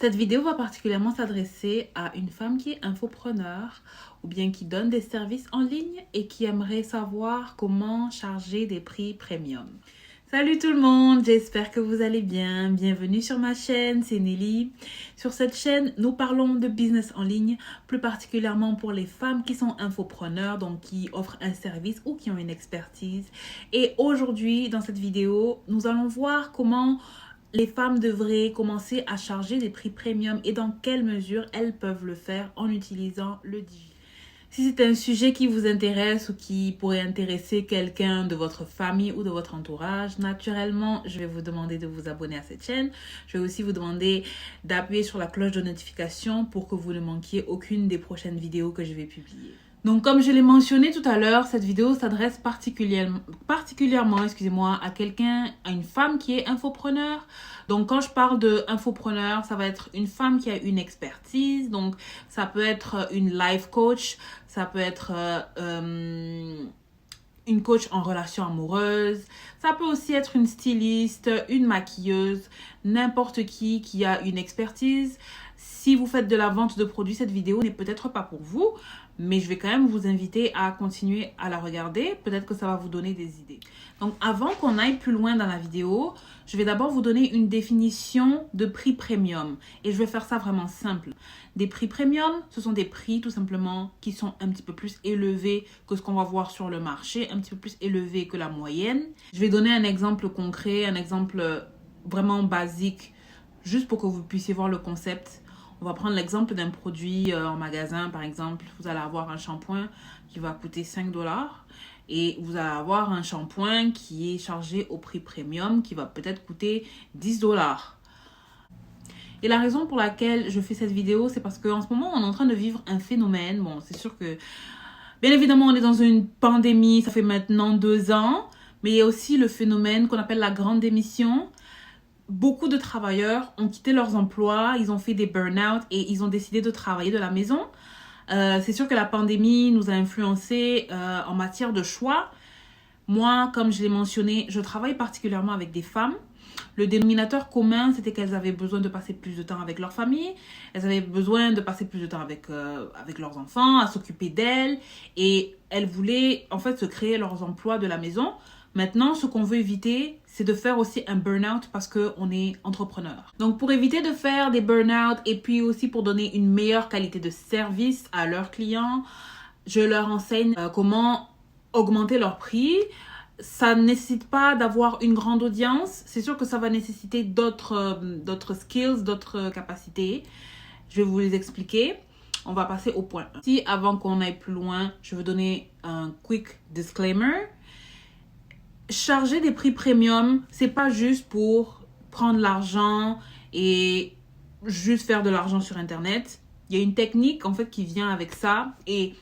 Cette vidéo va particulièrement s'adresser à une femme qui est infopreneur ou bien qui donne des services en ligne et qui aimerait savoir comment charger des prix premium. Salut tout le monde, j'espère que vous allez bien. Bienvenue sur ma chaîne, c'est Nelly. Sur cette chaîne, nous parlons de business en ligne, plus particulièrement pour les femmes qui sont infopreneurs, donc qui offrent un service ou qui ont une expertise. Et aujourd'hui, dans cette vidéo, nous allons voir comment les femmes devraient commencer à charger des prix premium et dans quelle mesure elles peuvent le faire en utilisant le digital. Si c'est un sujet qui vous intéresse ou qui pourrait intéresser quelqu'un de votre famille ou de votre entourage, naturellement, je vais vous demander de vous abonner à cette chaîne. Je vais aussi vous demander d'appuyer sur la cloche de notification pour que vous ne manquiez aucune des prochaines vidéos que je vais publier. Donc, comme je l'ai mentionné tout à l'heure, cette vidéo s'adresse particulièrement, à une femme qui est infopreneur. Donc, quand je parle de infopreneur, ça va être une femme qui a une expertise. Donc, ça peut être une life coach, ça peut être une coach en relation amoureuse, ça peut aussi être une styliste, une maquilleuse, n'importe qui a une expertise. Si vous faites de la vente de produits, cette vidéo n'est peut-être pas pour vous, mais je vais quand même vous inviter à continuer à la regarder. Peut-être que ça va vous donner des idées. Donc, avant qu'on aille plus loin dans la vidéo, je vais d'abord vous donner une définition de prix premium. Et je vais faire ça vraiment simple. Des prix premium, ce sont des prix tout simplement qui sont un petit peu plus élevés que ce qu'on va voir sur le marché, un petit peu plus élevés que la moyenne. Je vais donner un exemple concret, un exemple vraiment basique, juste pour que vous puissiez voir le concept. On va prendre l'exemple d'un produit en magasin, par exemple. Vous allez avoir un shampoing qui va coûter 5 $ et vous allez avoir un shampoing qui est chargé au prix premium qui va peut-être coûter 10 $. Et la raison pour laquelle je fais cette vidéo, c'est parce qu'en ce moment, on est en train de vivre un phénomène. Bon, c'est sûr que, bien évidemment, on est dans une pandémie, ça fait maintenant 2 ans, mais il y a aussi le phénomène qu'on appelle la grande démission. Beaucoup de travailleurs ont quitté leurs emplois, ils ont fait des burn-out et ils ont décidé de travailler de la maison. C'est sûr que la pandémie nous a influencés en matière de choix. Moi, comme je l'ai mentionné, je travaille particulièrement avec des femmes. Le dénominateur commun, c'était qu'elles avaient besoin de passer plus de temps avec leur famille. Elles avaient besoin de passer plus de temps avec leurs enfants, à s'occuper d'elles. Et elles voulaient en fait se créer leurs emplois de la maison. Maintenant, ce qu'on veut éviter, c'est de faire aussi un burn-out parce qu'on est entrepreneur. Donc, pour éviter de faire des burn-out et puis aussi pour donner une meilleure qualité de service à leurs clients, je leur enseigne comment augmenter leur prix. Ça ne nécessite pas d'avoir une grande audience. C'est sûr que ça va nécessiter d'autres skills, d'autres capacités. Je vais vous les expliquer. On va passer au point 1. Si avant qu'on aille plus loin, je veux donner un quick disclaimer. Charger des prix premium, c'est pas juste pour prendre l'argent et juste faire de l'argent sur Internet. Il y a une technique en fait qui vient avec ça et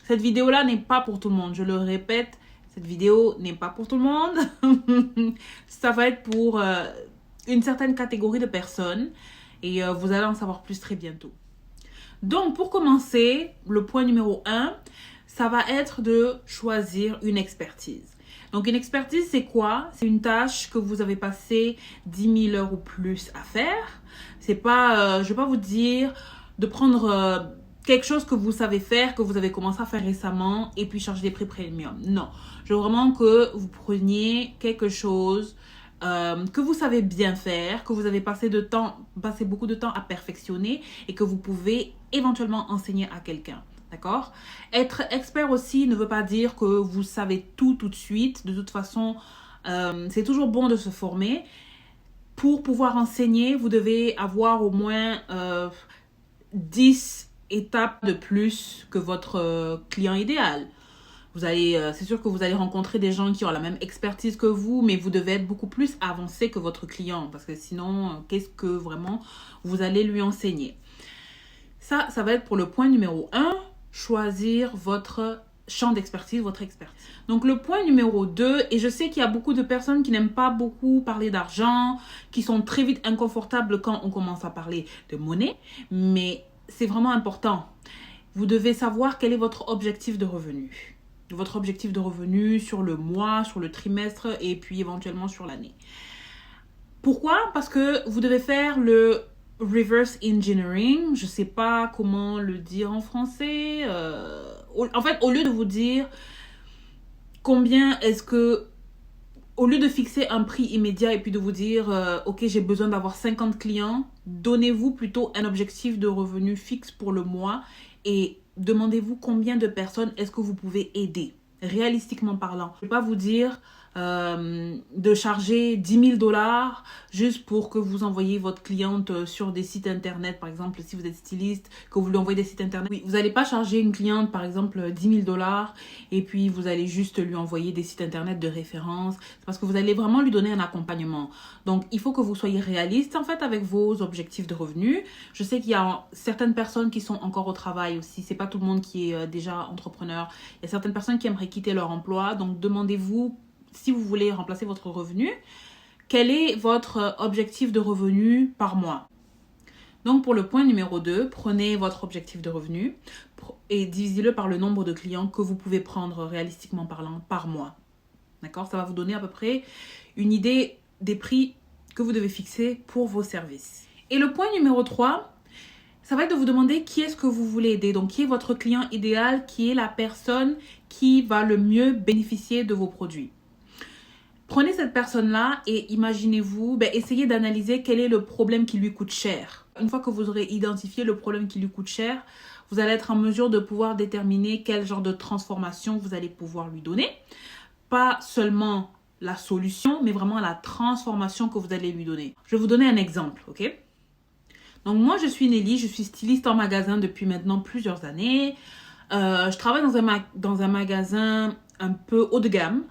cette vidéo-là n'est pas pour tout le monde. Je le répète, cette vidéo n'est pas pour tout le monde. Ça va être pour une certaine catégorie de personnes et vous allez en savoir plus très bientôt. Donc, pour commencer, le point numéro 1, ça va être de choisir une expertise. Donc, une expertise, c'est quoi? C'est une tâche que vous avez passé 10 000 heures ou plus à faire. C'est pas, je vais pas vous dire de prendre quelque chose que vous savez faire, que vous avez commencé à faire récemment et puis charger des prix premium. Non, je veux vraiment que vous preniez quelque chose que vous savez bien faire, que vous avez passé beaucoup de temps à perfectionner et que vous pouvez éventuellement enseigner à quelqu'un. D'accord? Être expert aussi ne veut pas dire que vous savez tout de suite. De toute façon, c'est toujours bon de se former. Pour pouvoir enseigner, vous devez avoir au moins 10 étapes de plus que votre client idéal. C'est sûr que vous allez rencontrer des gens qui ont la même expertise que vous, mais vous devez être beaucoup plus avancé que votre client. Parce que sinon, qu'est-ce que vraiment vous allez lui enseigner? Ça va être pour le point numéro 1. Choisir votre champ d'expertise, votre expertise. Donc, le point numéro 2, et je sais qu'il y a beaucoup de personnes qui n'aiment pas beaucoup parler d'argent, qui sont très vite inconfortables quand on commence à parler de monnaie, mais c'est vraiment important. Vous devez savoir quel est votre objectif de revenu. Votre objectif de revenu sur le mois, sur le trimestre et puis éventuellement sur l'année. Pourquoi? Parce que vous devez faire le reverse engineering. Je sais pas comment le dire en français. En fait, au lieu de vous dire combien est-ce que... Au lieu de fixer un prix immédiat et puis de vous dire ok, j'ai besoin d'avoir 50 clients, donnez-vous plutôt un objectif de revenu fixe pour le mois et demandez-vous combien de personnes est-ce que vous pouvez aider, réalistiquement parlant. Je ne vais pas vous dire de charger 10 000 $ juste pour que vous envoyiez votre cliente sur des sites internet. Par exemple, si vous êtes styliste, que vous lui envoyez des sites internet. Oui, vous n'allez pas charger une cliente, par exemple, 10 000 $ et puis vous allez juste lui envoyer des sites internet de référence. C'est parce que vous allez vraiment lui donner un accompagnement. Donc, il faut que vous soyez réaliste, en fait, avec vos objectifs de revenus. Je sais qu'il y a certaines personnes qui sont encore au travail aussi. C'est pas tout le monde qui est déjà entrepreneur. Il y a certaines personnes qui aimeraient quitter leur emploi. Donc, demandez-vous, si vous voulez remplacer votre revenu, quel est votre objectif de revenu par mois? Donc, pour le point numéro 2, prenez votre objectif de revenu et divisez-le par le nombre de clients que vous pouvez prendre réalistiquement parlant par mois. D'accord? Ça va vous donner à peu près une idée des prix que vous devez fixer pour vos services. Et le point numéro 3, ça va être de vous demander qui est-ce que vous voulez aider. Donc, qui est votre client idéal, qui est la personne qui va le mieux bénéficier de vos produits. Prenez cette personne-là et imaginez-vous, essayez d'analyser quel est le problème qui lui coûte cher. Une fois que vous aurez identifié le problème qui lui coûte cher, vous allez être en mesure de pouvoir déterminer quel genre de transformation vous allez pouvoir lui donner. Pas seulement la solution, mais vraiment la transformation que vous allez lui donner. Je vais vous donner un exemple, ok? Donc moi, je suis Nelly, je suis styliste en magasin depuis maintenant plusieurs années. Je travaille dans un magasin un peu haut de gamme.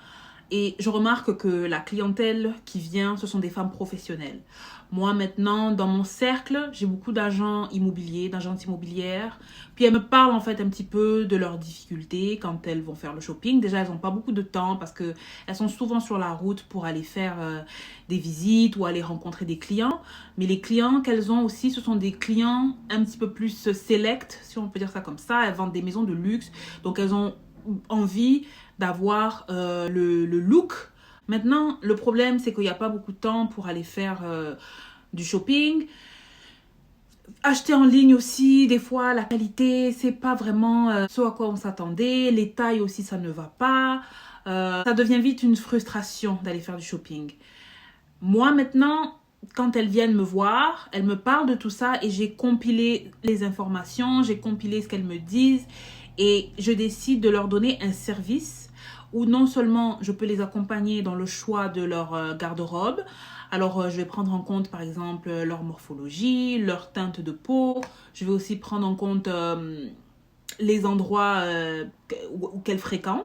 Et je remarque que la clientèle qui vient, ce sont des femmes professionnelles. Moi, maintenant, dans mon cercle, j'ai beaucoup d'agents immobiliers, d'agentes immobilières. Puis elles me parlent en fait un petit peu de leurs difficultés quand elles vont faire le shopping. Déjà, elles n'ont pas beaucoup de temps parce qu'elles sont souvent sur la route pour aller faire des visites ou aller rencontrer des clients. Mais les clients qu'elles ont aussi, ce sont des clients un petit peu plus select, si on peut dire ça comme ça. Elles vendent des maisons de luxe. Donc, elles ont envie d'avoir le look. Maintenant, le problème, c'est qu'il n'y a pas beaucoup de temps pour aller faire du shopping. Acheter en ligne aussi, des fois, la qualité, c'est pas vraiment ce à quoi on s'attendait. Les tailles aussi, ça ne va pas. Ça devient vite une frustration d'aller faire du shopping. Moi, maintenant, quand elles viennent me voir, elles me parlent de tout ça et j'ai compilé les informations, j'ai compilé ce qu'elles me disent et je décide de leur donner un service où non seulement je peux les accompagner dans le choix de leur garde-robe. Alors, je vais prendre en compte, par exemple, leur morphologie, leur teinte de peau. Je vais aussi prendre en compte les endroits qu'elles fréquentent.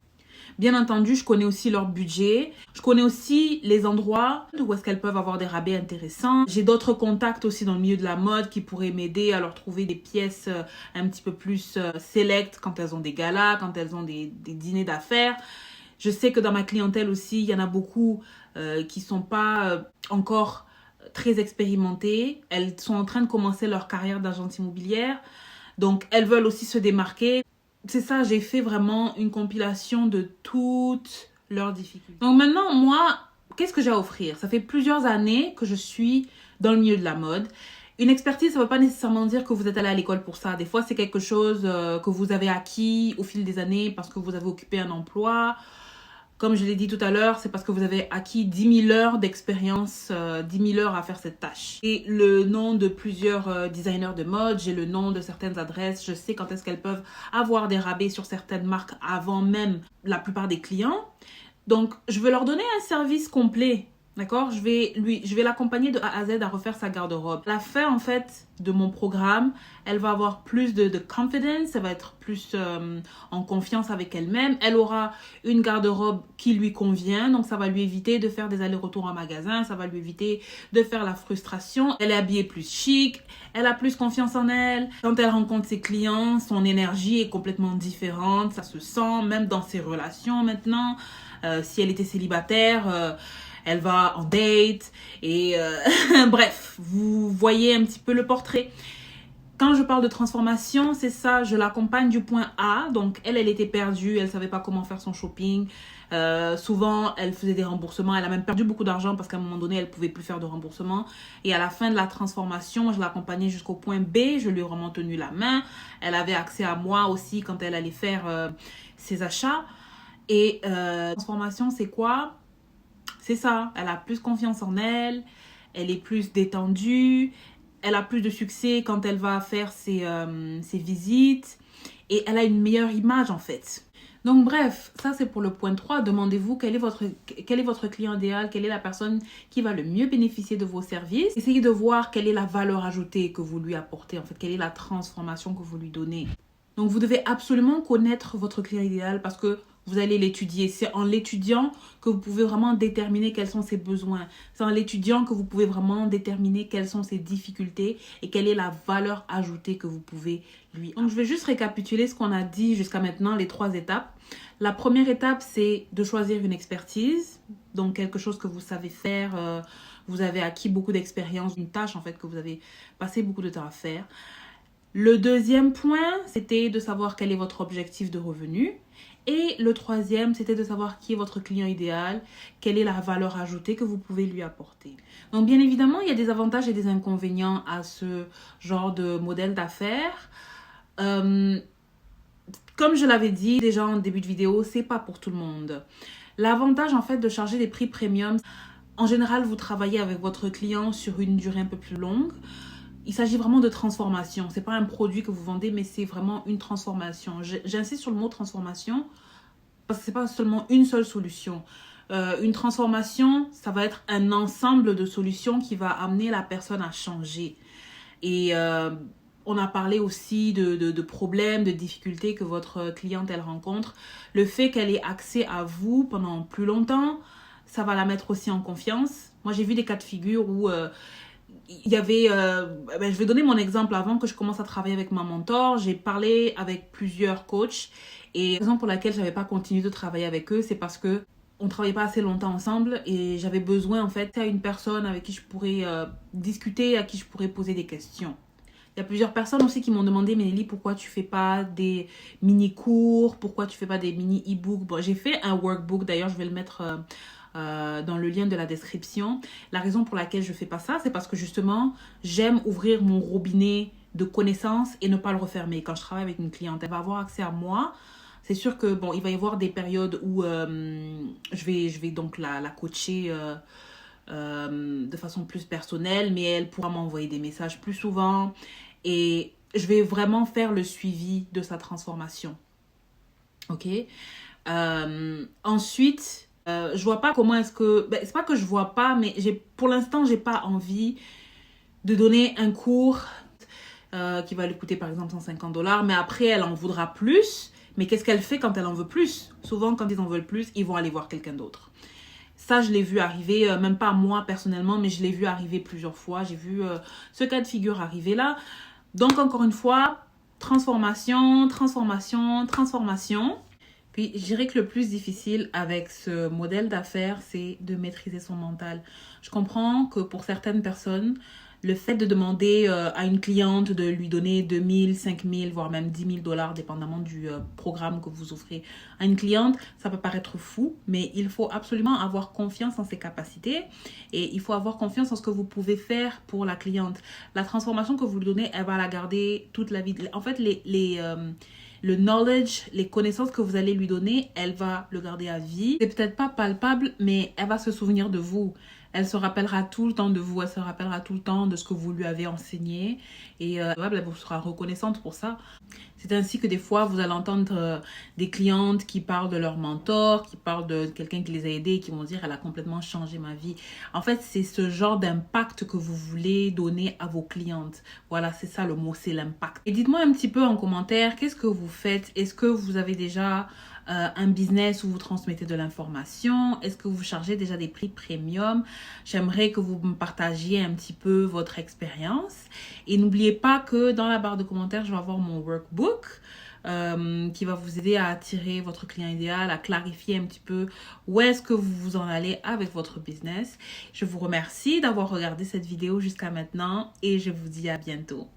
Bien entendu, je connais aussi leur budget. Je connais aussi les endroits où est-ce qu'elles peuvent avoir des rabais intéressants. J'ai d'autres contacts aussi dans le milieu de la mode qui pourraient m'aider à leur trouver des pièces un petit peu plus select quand elles ont des galas, quand elles ont des dîners d'affaires. Je sais que dans ma clientèle aussi, il y en a beaucoup qui ne sont pas encore très expérimentées. Elles sont en train de commencer leur carrière d'agente immobilière. Donc, elles veulent aussi se démarquer. C'est ça, j'ai fait vraiment une compilation de toutes leurs difficultés. Donc maintenant, moi, qu'est-ce que j'ai à offrir? Ça fait plusieurs années que je suis dans le milieu de la mode. Une expertise, ça ne veut pas nécessairement dire que vous êtes allé à l'école pour ça. Des fois, c'est quelque chose que vous avez acquis au fil des années parce que vous avez occupé un emploi. Comme je l'ai dit tout à l'heure, c'est parce que vous avez acquis 10 000 heures d'expérience, 10 000 heures à faire cette tâche. Et le nom de plusieurs designers de mode, j'ai le nom de certaines adresses, je sais quand est-ce qu'elles peuvent avoir des rabais sur certaines marques avant même la plupart des clients. Donc, je veux leur donner un service complet. D'accord? Je vais l'accompagner de A à Z à refaire sa garde-robe. À la fin, en fait, de mon programme, elle va avoir plus de confidence, elle va être plus en confiance avec elle-même. Elle aura une garde-robe qui lui convient, donc ça va lui éviter de faire des allers-retours en magasin, ça va lui éviter de faire la frustration. Elle est habillée plus chic, elle a plus confiance en elle. Quand elle rencontre ses clients, son énergie est complètement différente, ça se sent, même dans ses relations maintenant. Si elle était célibataire... elle va en date et bref, vous voyez un petit peu le portrait. Quand je parle de transformation, c'est ça, je l'accompagne du point A. Donc, elle était perdue, elle ne savait pas comment faire son shopping. Souvent, elle faisait des remboursements. Elle a même perdu beaucoup d'argent parce qu'à un moment donné, elle ne pouvait plus faire de remboursement. Et à la fin de la transformation, je l'accompagnais jusqu'au point B. Je lui ai vraiment tenu la main. Elle avait accès à moi aussi quand elle allait faire ses achats. Et transformation, c'est quoi? C'est ça, elle a plus confiance en elle. Elle est plus détendue. Elle a plus de succès quand elle va faire ses visites et elle a une meilleure image en fait. Donc bref, ça c'est pour le point 3. Demandez-vous quel est votre client idéal, quelle est la personne qui va le mieux bénéficier de vos services. Essayez de voir quelle est la valeur ajoutée que vous lui apportez, en fait, quelle est la transformation que vous lui donnez. Donc vous devez absolument connaître votre client idéal parce que vous allez l'étudier. C'est en l'étudiant que vous pouvez vraiment déterminer quels sont ses besoins. C'est en l'étudiant que vous pouvez vraiment déterminer quelles sont ses difficultés et quelle est la valeur ajoutée que vous pouvez lui. Donc, je vais juste récapituler ce qu'on a dit jusqu'à maintenant, les 3 étapes. La première étape, c'est de choisir une expertise. Donc, quelque chose que vous savez faire. Vous avez acquis beaucoup d'expérience, une tâche en fait que vous avez passé beaucoup de temps à faire. Le deuxième point, c'était de savoir quel est votre objectif de revenu. Et le troisième, c'était de savoir qui est votre client idéal, quelle est la valeur ajoutée que vous pouvez lui apporter. Donc, bien évidemment, il y a des avantages et des inconvénients à ce genre de modèle d'affaires. Comme je l'avais dit déjà en début de vidéo, c'est pas pour tout le monde. L'avantage, en fait, de charger des prix premium, en général, vous travaillez avec votre client sur une durée un peu plus longue. Il s'agit vraiment de transformation. Ce n'est pas un produit que vous vendez, mais c'est vraiment une transformation. J'insiste sur le mot transformation parce que ce n'est pas seulement une seule solution. Une transformation, ça va être un ensemble de solutions qui va amener la personne à changer. Et on a parlé aussi de problèmes, de difficultés que votre cliente elle rencontre. Le fait qu'elle ait accès à vous pendant plus longtemps, ça va la mettre aussi en confiance. Moi, j'ai vu des cas de figure où... il y avait, je vais donner mon exemple. Avant que je commence à travailler avec ma mentor, j'ai parlé avec plusieurs coachs et la raison pour laquelle je n'avais pas continué de travailler avec eux, c'est parce que on ne travaillait pas assez longtemps ensemble et j'avais besoin en fait à une personne avec qui je pourrais discuter, à qui je pourrais poser des questions. Il y a plusieurs personnes aussi qui m'ont demandé, mais Nelly, pourquoi tu fais pas des mini-cours? Pourquoi tu fais pas des mini-e-books? Bon, j'ai fait un workbook, d'ailleurs, je vais le mettre dans le lien de la description. La raison pour laquelle je fais pas ça, c'est parce que justement, j'aime ouvrir mon robinet de connaissances et ne pas le refermer. Quand je travaille avec une cliente, elle va avoir accès à moi. C'est sûr que, bon, il va y avoir des périodes où je vais donc la coacher de façon plus personnelle, mais elle pourra m'envoyer des messages plus souvent et je vais vraiment faire le suivi de sa transformation. Ok. Ensuite, je vois pas comment est-ce que... c'est pas que je vois pas, mais pour l'instant, j'ai pas envie de donner un cours qui va lui coûter par exemple 150$, mais après, elle en voudra plus. Mais qu'est-ce qu'elle fait quand elle en veut plus? Souvent, quand ils en veulent plus, ils vont aller voir quelqu'un d'autre. Ça, je l'ai vu arriver, même pas moi personnellement, mais je l'ai vu arriver plusieurs fois. J'ai vu ce cas de figure arriver là. Donc, encore une fois, transformation, transformation, transformation. Puis, je dirais que le plus difficile avec ce modèle d'affaires, c'est de maîtriser son mental. Je comprends que pour certaines personnes, le fait de demander à une cliente de lui donner 2000, 5000, voire même 10 000$, dépendamment du programme que vous offrez à une cliente, ça peut paraître fou, mais il faut absolument avoir confiance en ses capacités et il faut avoir confiance en ce que vous pouvez faire pour la cliente. La transformation que vous lui donnez, elle va la garder toute la vie. En fait, le knowledge, les connaissances que vous allez lui donner, elle va le garder à vie. C'est peut-être pas palpable, mais elle va se souvenir de vous. Elle se rappellera tout le temps de vous, elle se rappellera tout le temps de ce que vous lui avez enseigné et elle vous sera reconnaissante pour ça. C'est ainsi que des fois, vous allez entendre des clientes qui parlent de leur mentor, qui parlent de quelqu'un qui les a aidés et qui vont dire « elle a complètement changé ma vie ». En fait, c'est ce genre d'impact que vous voulez donner à vos clientes. Voilà, c'est ça le mot, c'est l'impact. Et dites-moi un petit peu en commentaire, qu'est-ce que vous faites? Est-ce que vous avez déjà un business où vous transmettez de l'information? Est-ce que vous chargez déjà des prix premium? J'aimerais que vous me partagiez un petit peu votre expérience. Et n'oubliez pas que dans la barre de commentaires, je vais avoir mon workbook qui va vous aider à attirer votre client idéal, à clarifier un petit peu où est-ce que vous vous en allez avec votre business. Je vous remercie d'avoir regardé cette vidéo jusqu'à maintenant et je vous dis à bientôt.